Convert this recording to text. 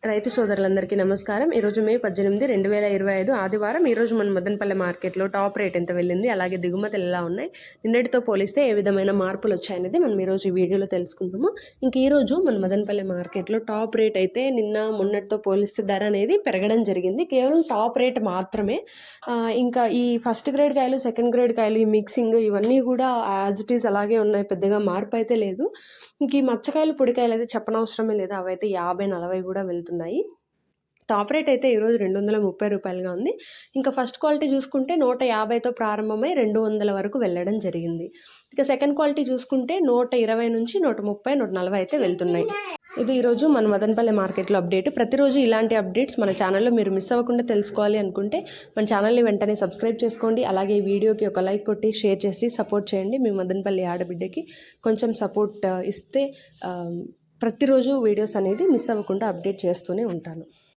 రైతు సోదరులందరికీ నమస్కారం. ఈరోజు మే 18, 2025 ఆదివారం. ఈరోజు మన మదనపల్లె మార్కెట్లో టాప్ రేట్ ఎంత వెళ్ళింది, అలాగే దిగుమతులు ఎలా ఉన్నాయి, నిన్నటితో పోలిస్తే ఏ విధమైన మార్పులు వచ్చాయనేది మనం ఈరోజు ఈ వీడియోలో తెలుసుకుందాము. ఇంక ఈరోజు మన మదనపల్లె మార్కెట్లో టాప్ రేట్ అయితే నిన్న మొన్నటితో పోలిస్తే ధర అనేది పెరగడం జరిగింది. కేవలం టాప్ రేట్ మాత్రమే. ఇంకా ఈ ఫస్ట్ గ్రేడ్ కాయలు, సెకండ్ గ్రేడ్ కాయలు, ఈ మిక్సింగ్ ఇవన్నీ కూడా యాజ్ ఇట్ ఈస్ అలాగే ఉన్నాయి. పెద్దగా మార్పు అయితే లేదు. ఇంక ఈ మచ్చకాయలు, పొడికాయలు అయితే చెప్పనవసరమే లేదు. అవైతే 50, 40 కూడా వెళ్తున్నాయి. టాప్ రేట్ అయితే ఈరోజు 230 రూపాయలుగా ఉంది. ఇంకా ఫస్ట్ క్వాలిటీ చూసుకుంటే 150తో ప్రారంభమై 200 వరకు వెళ్ళడం జరిగింది. ఇక సెకండ్ క్వాలిటీ చూసుకుంటే 120 నుంచి 130, 140 అయితే వెళ్తున్నాయి. ఇది ఈరోజు మన మదనపల్లె మార్కెట్లో అప్డేట్. ప్రతిరోజు ఇలాంటి అప్డేట్స్ మన ఛానల్లో మీరు మిస్ అవ్వకుండా తెలుసుకోవాలి అనుకుంటే మన ఛానల్ని వెంటనే సబ్స్క్రైబ్ చేసుకోండి. అలాగే ఈ వీడియోకి ఒక లైక్ కొట్టి షేర్ చేసి సపోర్ట్ చేయండి. మీ మదనపల్లి ఆడబిడ్డకి కొంచెం సపోర్ట్ ఇస్తే ప్రతిరోజు వీడియోస్ అనేది మిస్ అవ్వకుండా అప్డేట్ చేస్తూనే ఉంటాను.